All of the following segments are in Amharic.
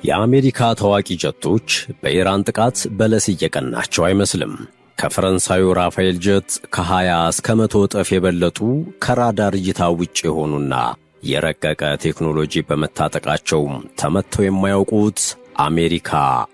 የአሜሪካ ተዋጊ ጀቶች በኢራን ጥቃት በለስ እየቀናቸው አይመስልም። ከፈረንሳዩ ራፋኤል ጀት ከ20 እስከ 100 እጥፍ የበለጡ ከራዳር እይታ ውጭ የሆኑና የረቀቀ ቴክኖሎጂ በመታጠቃቸው ተመተው የማያውቁት አሜሪካ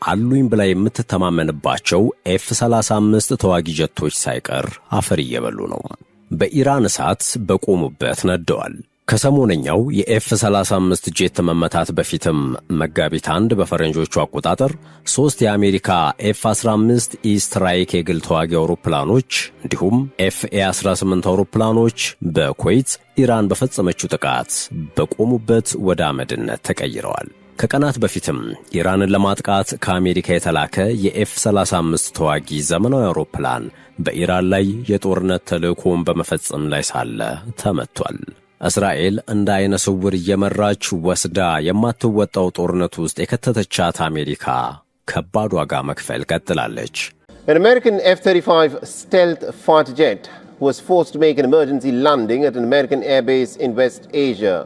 አሉኝ ብላ የምትተማመንባቸው F-35 ተዋጊ ጀቶች ሳይቀር አፈር እየበሉ ነው። በኢራን እሳት በቆሙበት ነደዋል። ከሰሞነኛው የኤፍ-35 ጄት መመታት በፊትም መጋቢት 1 በፈረንጆቹ አቆጣጠር 3 የአሜሪካ ኤፍ-15 ኢስትራይክ የግል ተዋጊ አውሮፕላኖች እንዲሁም ኤፍ-ኤ-18 አውሮፕላኖች በኩዌት ኢራን በፈጸመችው ጥቃት በቆሙበት ወደ አመድነት ተቀይረዋል። ከቀናት በፊትም ኢራንን ለማጥቃት ከአሜሪካ የተላከ የኤፍ-35 ተዋጊ ዘመናዊ አውሮፕላን በኢራን ላይ የጦርነት ተልዕኮውን በመፈጸም ላይ ሳለ ተመቷል። እስራኤል እንደ አይነ ስውር እየመራች ወስዳ የማትወጣው ጦርነት ውስጥ የከተተቻት አሜሪካ ከባድ ዋጋ መክፈል ቀጥላለች። An American F-35 stealth fighter jet was forced to make an emergency landing at an American airbase in West Asia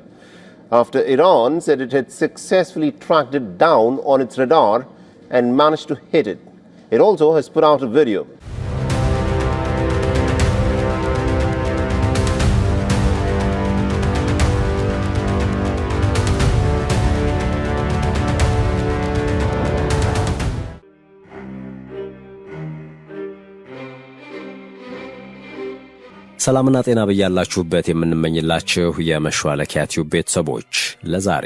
after Iran said it had successfully tracked it down on its radar and managed to hit it. It also has put out a video. ሰላምና ጤና በያላችሁበት የምንመኝላችሁ የመሿለኪያ ቲዩብ ቤተሰቦች ለዛሬ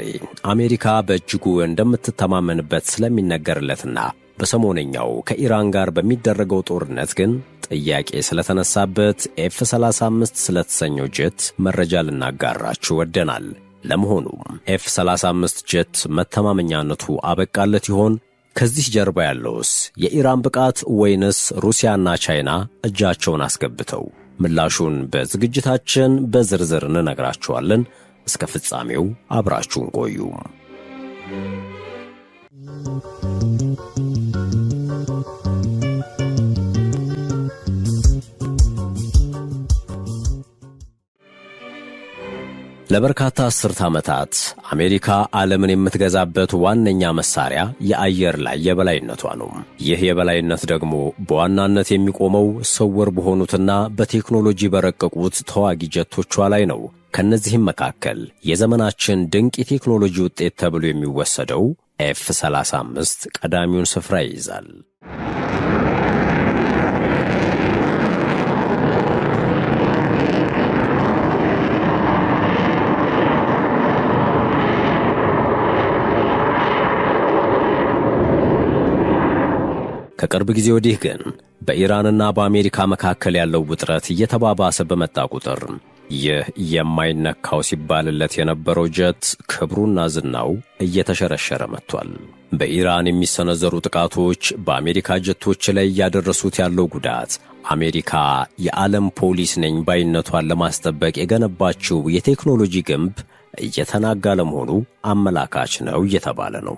አሜሪካ በእጅጉ እንደምትተማመንበት ስለሚነገርለትና በሰሞነኛው ከኢራን ጋር በሚደረገው ጦርነት ግን ጥያቄ ስለተነሳበት ኤፍ-35 ስለተሰኘው ጀት መረጃ ልናጋራችሁ ወደናል። ለመሆኑ ኤፍ-35 ጀት መተማመኛነቱ አበቃለት ይሆን? ከዚህ ጀርባ ያለውስ የኢራን ብቃት ወይንስ ሩሲያና ቻይና እጃቸውን አስገብተው? ምላሹን በዝግጅታችን በዝርዝር እንነግራችኋለን። እስከ ፍጻሜው አብራችሁን ቆዩ። ለበርካታ አስርት ዓመታት አሜሪካ ዓለምን የምትገዛበት ዋነኛ መሳሪያ የአየር ላይ የበላይነቷ ነው። ይህ የበላይነት ደግሞ በዋናነት የሚቆመው ስውር በሆኑትና በቴክኖሎጂ በረቀቁት ተዋጊ ጀቶቿ ላይ ነው። ከነዚህም መካከል የዘመናችን ድንቅ የቴክኖሎጂ ውጤት ተብሎ የሚወሰደው ኤፍ-35 ቀዳሚውን ስፍራ ይይዛል። ከቅርብ ጊዜ ወዲህ ግን በኢራንና በአሜሪካ መካከል ያለው ውጥረት እየተባባሰ በመጣ ቁጥር ይህ የማይነካው ሲባልለት የነበረው ጀት ክብሩና ዝናው እየተሸረሸረ መጥቷል። በኢራን የሚሰነዘሩ ጥቃቶች በአሜሪካ ጀቶች ላይ እያደረሱት ያለው ጉዳት አሜሪካ የዓለም ፖሊስ ነኝ ባይነቷን ለማስጠበቅ የገነባችው የቴክኖሎጂ ግንብ እየተናጋ ለመሆኑ አመላካች ነው እየተባለ ነው።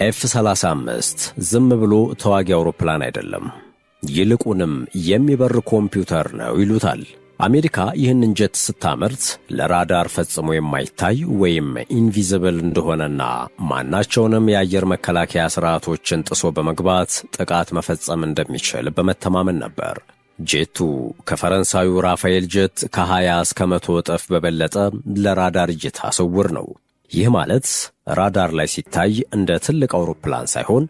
ኤፍ-35 ዝም ብሎ ተዋጊ አውሮፕላን አይደለም፣ ይልቁንም የሚበር ኮምፒውተር ነው ይሉታል። አሜሪካ ይህንን ጀት ስታመርት ለራዳር ፈጽሞ የማይታይ ወይም ኢንቪዚብል እንደሆነና ማናቸውንም የአየር መከላከያ ስርዓቶችን ጥሶ በመግባት ጥቃት መፈጸም እንደሚችል በመተማመን ነበር። ጄቱ ከፈረንሳዩ ራፋኤል ጀት ከ20 እስከ 100 እጥፍ በበለጠ ለራዳር እይታ ስውር ነው። ይህ ማለት ራዳር ላይ ሲታይ እንደ ትልቅ አውሮፕላን ሳይሆን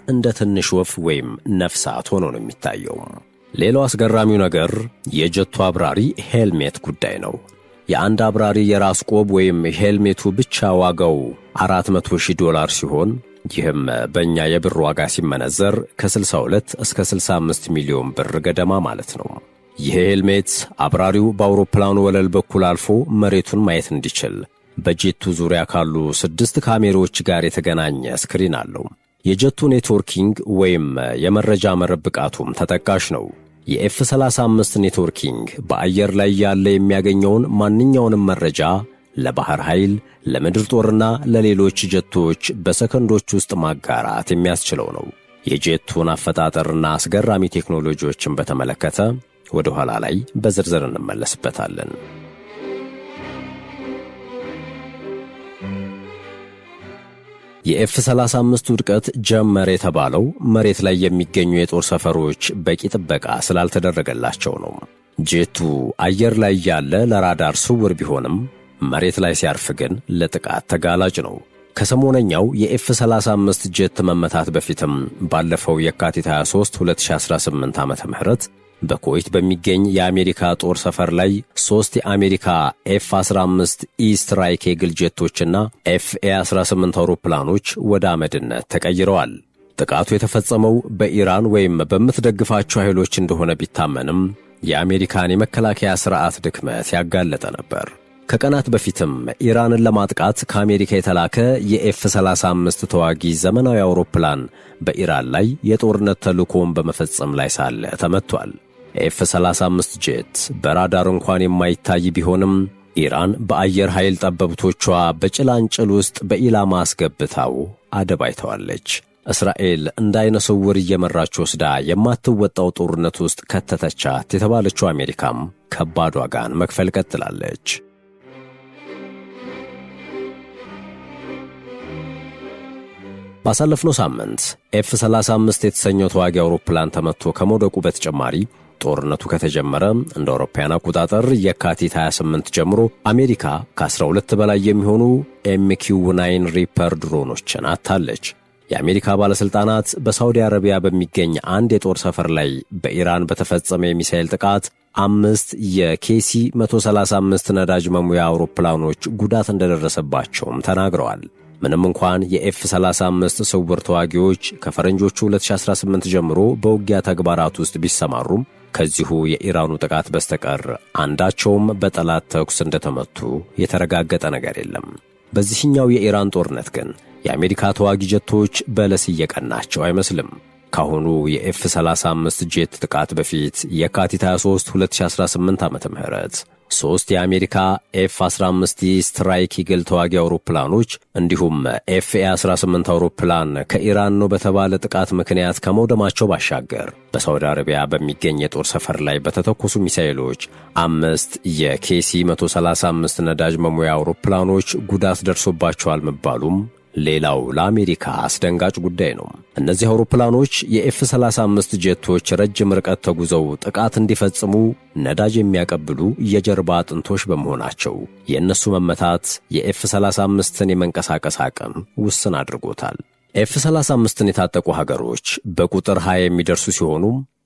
እንደ ትንሽ ወፍ ወይም ነፍሳት ሆኖ ነው የሚታየው። ሌላው አስገራሚው ነገር የጀቱ አብራሪ ሄልሜት ጉዳይ ነው። የአንድ አብራሪ የራስ ቆብ ወይም ሄልሜቱ ብቻ ዋጋው $400,000 ሲሆን ይህም በእኛ የብር ዋጋ ሲመነዘር ከ62 እስከ 65 ሚሊዮን ብር ገደማ ማለት ነው። ይህ ሄልሜት አብራሪው በአውሮፕላኑ ወለል በኩል አልፎ መሬቱን ማየት እንዲችል በጀቱ ዙሪያ ካሉ 6 ካሜራዎች ጋር የተገናኘ ስክሪን አለው። የጀቱ ኔትወርኪንግ ወይም የመረጃ መረብ ብቃቱም ተጠቃሽ ነው። የኤፍ-35 ኔትወርኪንግ በአየር ላይ ያለ የሚያገኘውን ማንኛውንም መረጃ ለባህር ኃይል፣ ለምድር ጦርና ለሌሎች ጀቶች በሰከንዶች ውስጥ ማጋራት የሚያስችለው ነው። የጀቱን አፈጣጠርና አስገራሚ ቴክኖሎጂዎችን በተመለከተ ወደ ኋላ ላይ በዝርዝር እንመለስበታለን። የኤፍ-35 ውድቀት ጀመረ የተባለው መሬት ላይ የሚገኙ የጦር ሰፈሮች በቂ ጥበቃ ስላልተደረገላቸው ነው። ጄቱ አየር ላይ ያለ ለራዳር ስውር ቢሆንም መሬት ላይ ሲያርፍ ግን ለጥቃት ተጋላጭ ነው። ከሰሞነኛው የኤፍ-35 ጄት መመታት በፊትም ባለፈው የካቲት 23 2018 ዓመተ ምህረት በኩዌት በሚገኝ የአሜሪካ ጦር ሰፈር ላይ 3 የአሜሪካ ኤፍ-15 ኢ ስትራይክ የግል ጄቶችና ኤፍ-ኤ-18 አውሮፕላኖች ወደ አመድነት ተቀይረዋል። ጥቃቱ የተፈጸመው በኢራን ወይም በምትደግፋቸው ኃይሎች እንደሆነ ቢታመንም የአሜሪካን የመከላከያ ሥርዓት ድክመት ያጋለጠ ነበር። ከቀናት በፊትም ኢራንን ለማጥቃት ከአሜሪካ የተላከ የኤፍ-35 ተዋጊ ዘመናዊ አውሮፕላን በኢራን ላይ የጦርነት ተልዕኮውን በመፈጸም ላይ ሳለ ተመቷል። ኤፍ-35 ጄት በራዳር እንኳን የማይታይ ቢሆንም ኢራን በአየር ኃይል ጠበብቶቿ በጭላንጭል ውስጥ በኢላማ አስገብታው አደባይተዋለች። እስራኤል እንደ አይነ ስውር እየመራች ወስዳ የማትወጣው ጦርነት ውስጥ ከተተቻት የተባለችው አሜሪካም ከባድ ዋጋን መክፈል ቀጥላለች። ባሳለፍነው ሳምንት ኤፍ-35 የተሰኘው ተዋጊ አውሮፕላን ተመቶ ከመውደቁ በተጨማሪ ጦርነቱ ከተጀመረ እንደ አውሮፓውያን አቆጣጠር የካቲት 28 ጀምሮ አሜሪካ ከ12 በላይ የሚሆኑ MQ-9 ሪፐር ድሮኖችን አጥታለች። የአሜሪካ ባለሥልጣናት በሳውዲ አረቢያ በሚገኝ አንድ የጦር ሰፈር ላይ በኢራን በተፈጸመ የሚሳኤል ጥቃት 5 የኬሲ-135 ነዳጅ መሙያ አውሮፕላኖች ጉዳት እንደደረሰባቸውም ተናግረዋል። ምንም እንኳን የኤፍ-35 ስውር ተዋጊዎች ከፈረንጆቹ 2018 ጀምሮ በውጊያ ተግባራት ውስጥ ቢሰማሩም ከዚሁ የኢራኑ ጥቃት በስተቀር አንዳቸውም በጠላት ተኩስ እንደተመቱ የተረጋገጠ ነገር የለም። በዚህኛው የኢራን ጦርነት ግን የአሜሪካ ተዋጊ ጀቶች በለስ እየቀናቸው አይመስልም። ካሁኑ የኤፍ-35 ጄት ጥቃት በፊት የካቲት 23 2018 ዓመተ ምህረት 3 የአሜሪካ ኤፍ-15 ስትራይክ ኢግል ተዋጊ አውሮፕላኖች እንዲሁም ኤፍ-ኤ-18 አውሮፕላን ከኢራን ነው በተባለ ጥቃት ምክንያት ከመውደማቸው ባሻገር በሳውዲ አረቢያ በሚገኝ የጦር ሰፈር ላይ በተተኮሱ ሚሳኤሎች 5 የኬሲ-135 ነዳጅ መሙያ አውሮፕላኖች ጉዳት ደርሶባቸዋል መባሉም ሌላው ለአሜሪካ አስደንጋጭ ጉዳይ ነው። እነዚህ አውሮፕላኖች የኤፍ-35 ጄቶች ረጅም ርቀት ተጉዘው ጥቃት እንዲፈጽሙ ነዳጅ የሚያቀብሉ የጀርባ አጥንቶች በመሆናቸው የእነሱ መመታት የኤፍ-35ን የመንቀሳቀስ አቅም ውስን አድርጎታል። ኤፍ-35ን የታጠቁ ሀገሮች በቁጥር 20 የሚደርሱ ሲሆኑ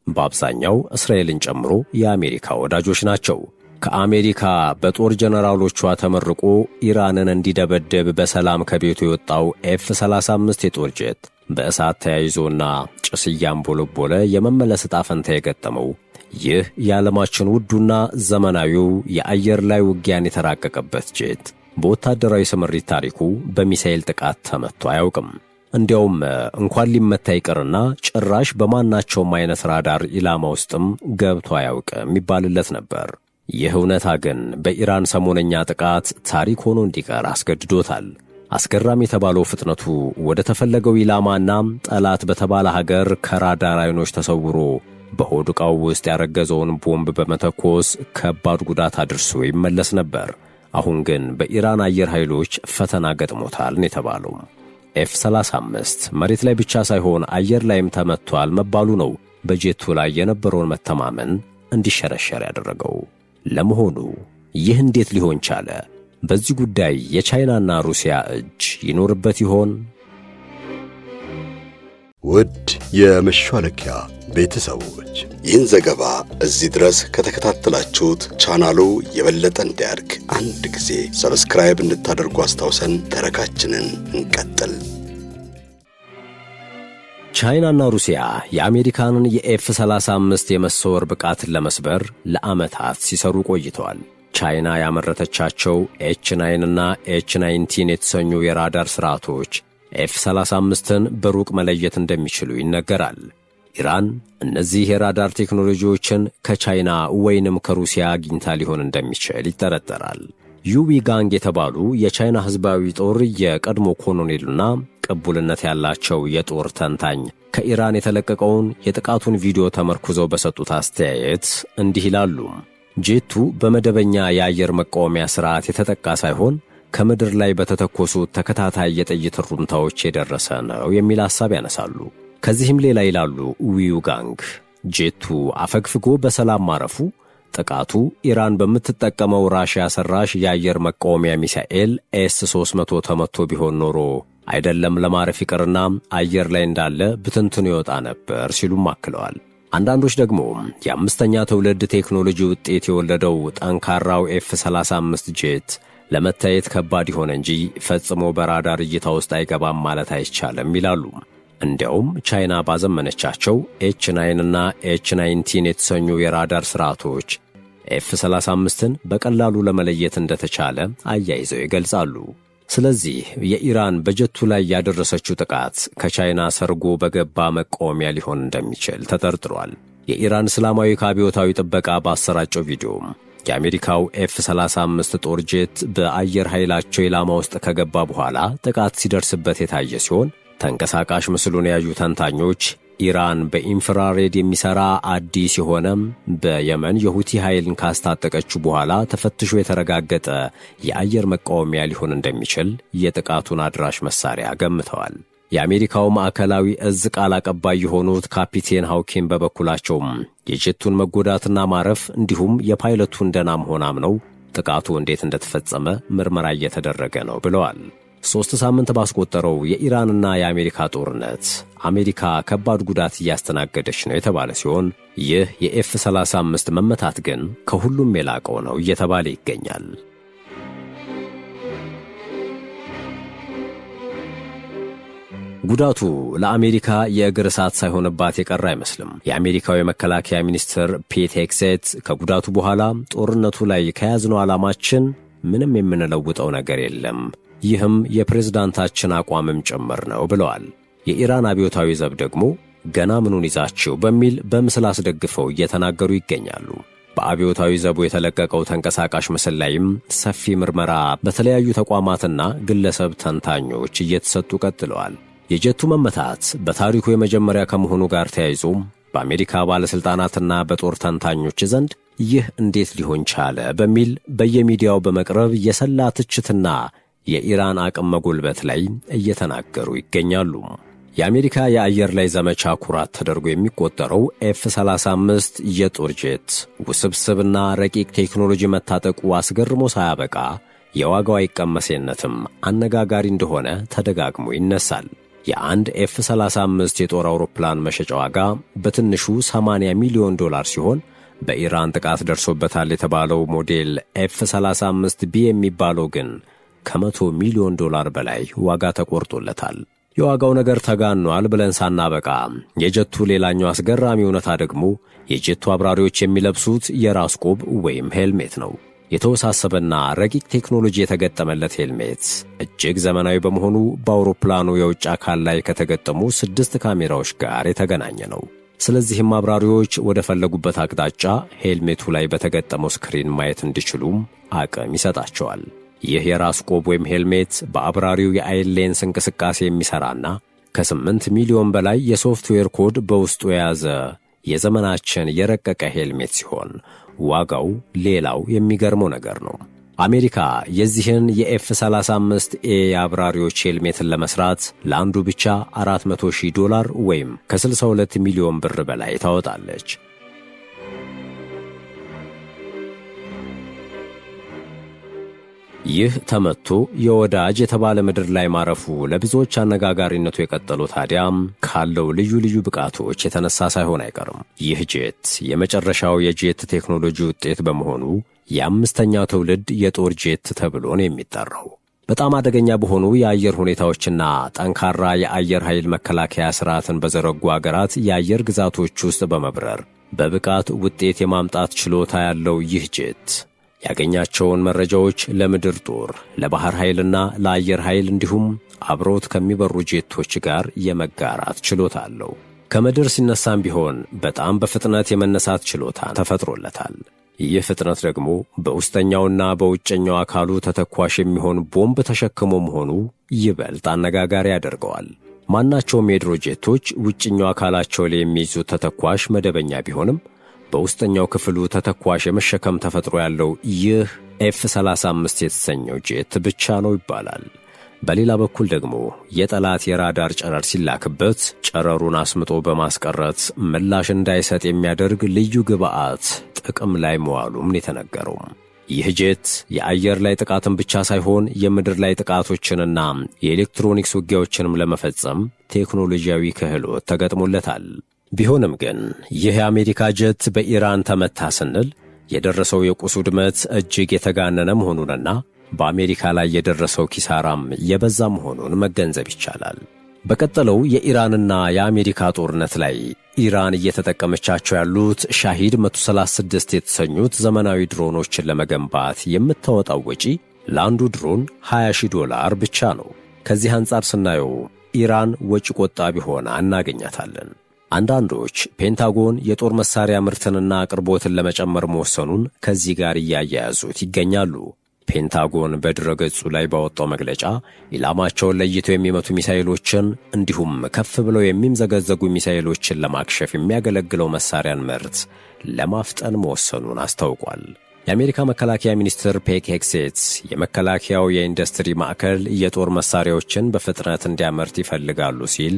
በአብዛኛው እስራኤልን ጨምሮ የአሜሪካ ወዳጆች ናቸው። ከአሜሪካ በጦር ጀነራሎቿ ተመርቆ ኢራንን እንዲደበደብ በሰላም ከቤቱ የወጣው ኤፍ-35 የጦር ጄት በእሳት ተያይዞና ጭስ እያንቦለቦለ የመመለስ ዕጣ ፈንታ የገጠመው ይህ የዓለማችን ውዱና ዘመናዊው የአየር ላይ ውጊያን የተራቀቀበት ጄት በወታደራዊ ስምሪት ታሪኩ በሚሳኤል ጥቃት ተመቶ አያውቅም። እንዲያውም እንኳን ሊመታ ይቅርና ጭራሽ በማናቸውም አይነት ራዳር ኢላማ ውስጥም ገብቶ አያውቅም ይባልለት ነበር። ይህ እውነታ ግን በኢራን ሰሞነኛ ጥቃት ታሪክ ሆኖ እንዲቀር አስገድዶታል። አስገራሚ የተባለው ፍጥነቱ ወደ ተፈለገው ኢላማና ጠላት በተባለ ሀገር ከራዳር አይኖች ተሰውሮ በሆድ ዕቃው ውስጥ ያረገዘውን ቦምብ በመተኮስ ከባድ ጉዳት አድርሶ ይመለስ ነበር። አሁን ግን በኢራን አየር ኃይሎች ፈተና ገጥሞታል ነው የተባለው። ኤፍ-35 መሬት ላይ ብቻ ሳይሆን አየር ላይም ተመቷል መባሉ ነው በጄቱ ላይ የነበረውን መተማመን እንዲሸረሸር ያደረገው። ለመሆኑ ይህ እንዴት ሊሆን ቻለ? በዚህ ጉዳይ የቻይናና ሩሲያ እጅ ይኖርበት ይሆን? ውድ የመሿለኪያ ቤተሰቦች ይህን ዘገባ እዚህ ድረስ ከተከታተላችሁት ቻናሉ የበለጠ እንዲያድግ አንድ ጊዜ ሰብስክራይብ እንድታደርጉ አስታውሰን ተረካችንን እንቀጥል። ቻይናና ሩሲያ የአሜሪካንን የኤፍ-35 የመሰወር ብቃትን ለመስበር ለዓመታት ሲሰሩ ቆይተዋል። ቻይና ያመረተቻቸው ኤች-9 እና ኤች-19 የተሰኙ የራዳር ሥርዓቶች ኤፍ-35ን በሩቅ መለየት እንደሚችሉ ይነገራል። ኢራን እነዚህ የራዳር ቴክኖሎጂዎችን ከቻይና ወይንም ከሩሲያ አግኝታ ሊሆን እንደሚችል ይጠረጠራል። ዩዊጋንግ የተባሉ የቻይና ሕዝባዊ ጦር የቀድሞ ኮሎኔልና ቅቡልነት ያላቸው የጦር ተንታኝ ከኢራን የተለቀቀውን የጥቃቱን ቪዲዮ ተመርኩዘው በሰጡት አስተያየት እንዲህ ይላሉ። ጄቱ በመደበኛ የአየር መቃወሚያ ሥርዓት የተጠቃ ሳይሆን ከምድር ላይ በተተኮሱ ተከታታይ የጥይት ሩምታዎች የደረሰ ነው የሚል ሐሳብ ያነሳሉ። ከዚህም ሌላ ይላሉ ዊዩ ጋንግ ጄቱ አፈግፍጎ በሰላም ማረፉ ጥቃቱ ኢራን በምትጠቀመው ራሽያ ሰራሽ የአየር መቃወሚያ ሚሳኤል ኤስ-300 ተመቶ ቢሆን ኖሮ አይደለም ለማረፍ ይቅርና አየር ላይ እንዳለ ብትንትኑ ይወጣ ነበር ሲሉም አክለዋል። አንዳንዶች ደግሞ የአምስተኛ ትውልድ ቴክኖሎጂ ውጤት የወለደው ጠንካራው ኤፍ-35 ጄት ለመታየት ከባድ ይሆን እንጂ ፈጽሞ በራዳር እይታ ውስጥ አይገባም ማለት አይቻልም ይላሉ። እንዲያውም ቻይና ባዘመነቻቸው ኤች9 እና ኤች19 የተሰኙ የራዳር ስርዓቶች ኤፍ-35ን በቀላሉ ለመለየት እንደተቻለ አያይዘው ይገልጻሉ። ስለዚህ የኢራን በጀቱ ላይ ያደረሰችው ጥቃት ከቻይና ሰርጎ በገባ መቃወሚያ ሊሆን እንደሚችል ተጠርጥሯል። የኢራን እስላማዊ አብዮታዊ ጥበቃ ባሰራጨው ቪዲዮ የአሜሪካው ኤፍ-35 ጦር ጄት በአየር ኃይላቸው ኢላማ ውስጥ ከገባ በኋላ ጥቃት ሲደርስበት የታየ ሲሆን ተንቀሳቃሽ ምስሉን ያዩ ተንታኞች ኢራን በኢንፍራሬድ የሚሰራ አዲስ የሆነ በየመን የሁቲ ኃይልን ካስታጠቀችው በኋላ ተፈትሾ የተረጋገጠ የአየር መቃወሚያ ሊሆን እንደሚችል የጥቃቱን አድራሽ መሳሪያ ገምተዋል። የአሜሪካው ማዕከላዊ እዝ ቃል አቀባይ የሆኑት ካፒቴን ሃውኪን በበኩላቸውም የጄቱን መጎዳትና ማረፍ እንዲሁም የፓይለቱን ደህና መሆን አምነው ጥቃቱ እንዴት እንደተፈጸመ ምርመራ እየተደረገ ነው ብለዋል። 3 ሳምንት ባስቆጠረው የኢራንና የአሜሪካ ጦርነት አሜሪካ ከባድ ጉዳት እያስተናገደች ነው የተባለ ሲሆን ይህ የኤፍ-35 መመታት ግን ከሁሉም የላቀው ነው እየተባለ ይገኛል። ጉዳቱ ለአሜሪካ የእግር እሳት ሳይሆንባት የቀረ አይመስልም። የአሜሪካው የመከላከያ ሚኒስትር ፔት ሄግሴት ከጉዳቱ በኋላ ጦርነቱ ላይ ከያዝነው ዓላማችን ምንም የምንለውጠው ነገር የለም፣ ይህም የፕሬዝዳንታችን አቋምም ጭምር ነው ብለዋል። የኢራን አብዮታዊ ዘብ ደግሞ ገና ምኑን ይዛችሁ በሚል በምስል አስደግፈው እየተናገሩ ይገኛሉ። በአብዮታዊ ዘቡ የተለቀቀው ተንቀሳቃሽ ምስል ላይም ሰፊ ምርመራ በተለያዩ ተቋማትና ግለሰብ ተንታኞች እየተሰጡ ቀጥለዋል። የጀቱ መመታት በታሪኩ የመጀመሪያ ከመሆኑ ጋር ተያይዞ በአሜሪካ ባለሥልጣናትና በጦር ተንታኞች ዘንድ ይህ እንዴት ሊሆን ቻለ በሚል በየሚዲያው በመቅረብ የሰላ ትችትና የኢራን አቅም መጎልበት ላይ እየተናገሩ ይገኛሉ። የአሜሪካ የአየር ላይ ዘመቻ ኩራት ተደርጎ የሚቆጠረው ኤፍ-35 የጦር ጄት ውስብስብና ረቂቅ ቴክኖሎጂ መታጠቁ አስገርሞ ሳያበቃ የዋጋው አይቀመሴነትም አነጋጋሪ እንደሆነ ተደጋግሞ ይነሳል። የአንድ ኤፍ-35 የጦር አውሮፕላን መሸጫ ዋጋ በትንሹ $80 ሚሊዮን ሲሆን በኢራን ጥቃት ደርሶበታል የተባለው ሞዴል ኤፍ-35 ቢ የሚባለው ግን $100 ሚሊዮን በላይ ዋጋ ተቆርጦለታል። የዋጋው ነገር ተጋኗል ብለን ሳናበቃ የጀቱ ሌላኛው አስገራሚ እውነታ ደግሞ የጀቱ አብራሪዎች የሚለብሱት የራስ ቆብ ወይም ሄልሜት ነው። የተወሳሰበና ረቂቅ ቴክኖሎጂ የተገጠመለት ሄልሜት እጅግ ዘመናዊ በመሆኑ በአውሮፕላኑ የውጭ አካል ላይ ከተገጠሙ 6 ካሜራዎች ጋር የተገናኘ ነው። ስለዚህም አብራሪዎች ወደ ፈለጉበት አቅጣጫ ሄልሜቱ ላይ በተገጠመው ስክሪን ማየት እንዲችሉም አቅም ይሰጣቸዋል። ይህ የራስ ቆብ ወይም ሄልሜት በአብራሪው የአይን ሌንስ እንቅስቃሴ የሚሠራና ከ8 ሚሊዮን በላይ የሶፍትዌር ኮድ በውስጡ የያዘ የዘመናችን የረቀቀ ሄልሜት ሲሆን ዋጋው ሌላው የሚገርመው ነገር ነው። አሜሪካ የዚህን የኤፍ-35 ኤ አብራሪዎች ሄልሜትን ለመስራት ለአንዱ ብቻ $400,000 ወይም ከ62 ሚሊዮን ብር በላይ ታወጣለች። ይህ ተመቶ የወዳጅ የተባለ ምድር ላይ ማረፉ ለብዙዎች አነጋጋሪነቱ የቀጠለው ታዲያም ካለው ልዩ ልዩ ብቃቶች የተነሳ ሳይሆን አይቀርም። ይህ ጄት የመጨረሻው የጄት ቴክኖሎጂ ውጤት በመሆኑ የአምስተኛው ትውልድ የጦር ጄት ተብሎ ነው የሚጠራው። በጣም አደገኛ በሆኑ የአየር ሁኔታዎችና ጠንካራ የአየር ኃይል መከላከያ ሥርዓትን በዘረጉ አገራት የአየር ግዛቶች ውስጥ በመብረር በብቃት ውጤት የማምጣት ችሎታ ያለው ይህ ጄት ያገኛቸውን መረጃዎች ለምድር ጦር፣ ለባህር ኃይልና ለአየር ኃይል እንዲሁም አብሮት ከሚበሩ ጄቶች ጋር የመጋራት ችሎታ አለው። ከምድር ሲነሳም ቢሆን በጣም በፍጥነት የመነሳት ችሎታ ተፈጥሮለታል። ይህ ፍጥነት ደግሞ በውስጠኛውና በውጨኛው አካሉ ተተኳሽ የሚሆን ቦምብ ተሸክሞ መሆኑ ይበልጥ አነጋጋሪ ያደርገዋል። ማናቸውም የድሮ ጄቶች ውጭኛው አካላቸው ላይ የሚይዙት ተተኳሽ መደበኛ ቢሆንም በውስጠኛው ክፍሉ ተተኳሽ የመሸከም ተፈጥሮ ያለው ይህ ኤፍ-35 የተሰኘው ጄት ብቻ ነው ይባላል። በሌላ በኩል ደግሞ የጠላት የራዳር ጨረር ሲላክበት ጨረሩን አስምጦ በማስቀረት ምላሽ እንዳይሰጥ የሚያደርግ ልዩ ግብዓት ጥቅም ላይ መዋሉም የተነገረው። ይህ ጄት የአየር ላይ ጥቃትን ብቻ ሳይሆን የምድር ላይ ጥቃቶችንና የኤሌክትሮኒክስ ውጊያዎችንም ለመፈጸም ቴክኖሎጂያዊ ክህሎት ተገጥሞለታል። ቢሆንም ግን ይህ የአሜሪካ ጄት በኢራን ተመታ ስንል የደረሰው የቁስ ውድመት እጅግ የተጋነነ መሆኑንና በአሜሪካ ላይ የደረሰው ኪሳራም የበዛ መሆኑን መገንዘብ ይቻላል። በቀጠለው የኢራንና የአሜሪካ ጦርነት ላይ ኢራን እየተጠቀመቻቸው ያሉት ሻሂድ 136 የተሰኙት ዘመናዊ ድሮኖችን ለመገንባት የምታወጣው ወጪ ለአንዱ ድሮን $20,000 ብቻ ነው። ከዚህ አንጻር ስናየው ኢራን ወጪ ቆጣቢ ሆና እናገኛታለን። አንዳንዶች ፔንታጎን የጦር መሳሪያ ምርትንና አቅርቦትን ለመጨመር መወሰኑን ከዚህ ጋር እያያያዙት ይገኛሉ። ፔንታጎን በድረገጹ ላይ ባወጣው መግለጫ ኢላማቸውን ለይተው የሚመቱ ሚሳኤሎችን እንዲሁም ከፍ ብለው የሚምዘገዘጉ ሚሳኤሎችን ለማክሸፍ የሚያገለግለው መሳሪያን ምርት ለማፍጠን መወሰኑን አስታውቋል። የአሜሪካ መከላከያ ሚኒስትር ፔት ሄግሴት የመከላከያው የኢንዱስትሪ ማዕከል የጦር መሳሪያዎችን በፍጥነት እንዲያመርት ይፈልጋሉ ሲል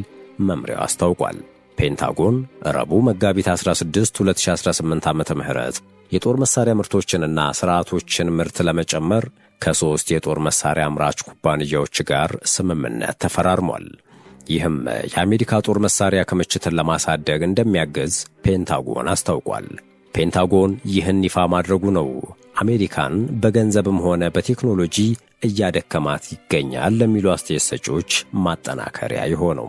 መምሪያው አስታውቋል። ፔንታጎን ረቡዕ መጋቢት 16 2018 ዓ.ም የጦር መሳሪያ ምርቶችንና ስርዓቶችን ምርት ለመጨመር ከ3 የጦር መሳሪያ አምራች ኩባንያዎች ጋር ስምምነት ተፈራርሟል። ይህም የአሜሪካ ጦር መሳሪያ ክምችትን ለማሳደግ እንደሚያግዝ ፔንታጎን አስታውቋል። ፔንታጎን ይህን ይፋ ማድረጉ ነው አሜሪካን በገንዘብም ሆነ በቴክኖሎጂ እያደከማት ይገኛል ለሚሉ አስተያየት ሰጪዎች ማጠናከሪያ የሆነው።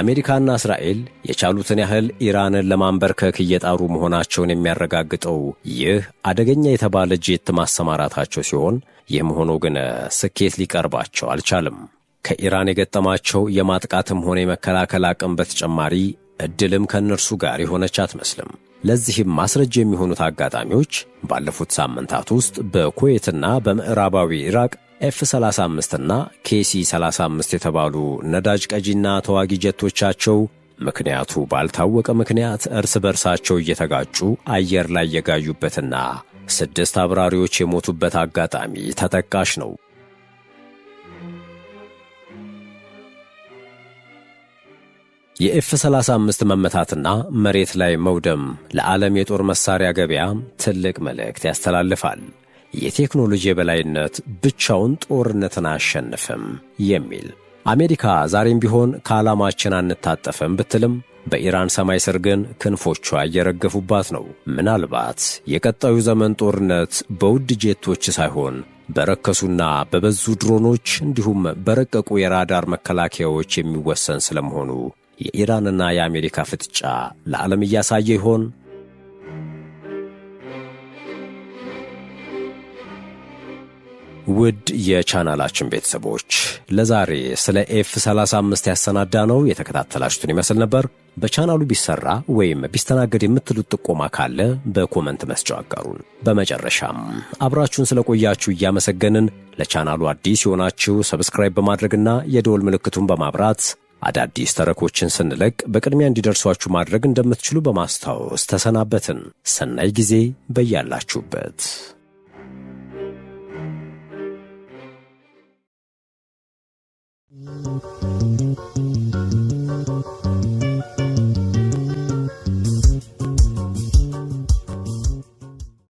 አሜሪካና እስራኤል የቻሉትን ያህል ኢራንን ለማንበርከክ እየጣሩ መሆናቸውን የሚያረጋግጠው ይህ አደገኛ የተባለ ጄት ማሰማራታቸው ሲሆን ይህም ሆኖ ግን ስኬት ሊቀርባቸው አልቻለም። ከኢራን የገጠማቸው የማጥቃትም ሆነ የመከላከል አቅም በተጨማሪ ዕድልም ከእነርሱ ጋር የሆነች አትመስልም። ለዚህም ማስረጃ የሚሆኑት አጋጣሚዎች ባለፉት ሳምንታት ውስጥ በኩዌትና በምዕራባዊ ኢራቅ ኤፍ-35 እና KC-35 የተባሉ ነዳጅ ቀጂና ተዋጊ ጀቶቻቸው ምክንያቱ ባልታወቀ ምክንያት እርስ በርሳቸው እየተጋጩ አየር ላይ የጋዩበትና 6 አብራሪዎች የሞቱበት አጋጣሚ ተጠቃሽ ነው። የኤፍ-35 መመታትና መሬት ላይ መውደም ለዓለም የጦር መሳሪያ ገበያ ትልቅ መልእክት ያስተላልፋል። የቴክኖሎጂ የበላይነት ብቻውን ጦርነትን አያሸንፍም የሚል። አሜሪካ ዛሬም ቢሆን ከዓላማችን አንታጠፍም ብትልም በኢራን ሰማይ ስር ግን ክንፎቿ እየረገፉባት ነው። ምናልባት የቀጣዩ ዘመን ጦርነት በውድ ጄቶች ሳይሆን በረከሱና በበዙ ድሮኖች እንዲሁም በረቀቁ የራዳር መከላከያዎች የሚወሰን ስለመሆኑ የኢራንና የአሜሪካ ፍጥጫ ለዓለም እያሳየ ይሆን? ውድ የቻናላችን ቤተሰቦች ለዛሬ ስለ ኤፍ-35 ያሰናዳነው የተከታተላችሁትን ይመስል ነበር። በቻናሉ ቢሰራ ወይም ቢስተናገድ የምትሉት ጥቆማ ካለ በኮመንት መስጫው አጋሩን። በመጨረሻም አብራችሁን ስለቆያችሁ እያመሰገንን ለቻናሉ አዲስ የሆናችሁ ሰብስክራይብ በማድረግና የደወል ምልክቱን በማብራት አዳዲስ ተረኮችን ስንለቅ በቅድሚያ እንዲደርሷችሁ ማድረግ እንደምትችሉ በማስታወስ ተሰናበትን። ሰናይ ጊዜ በያላችሁበት።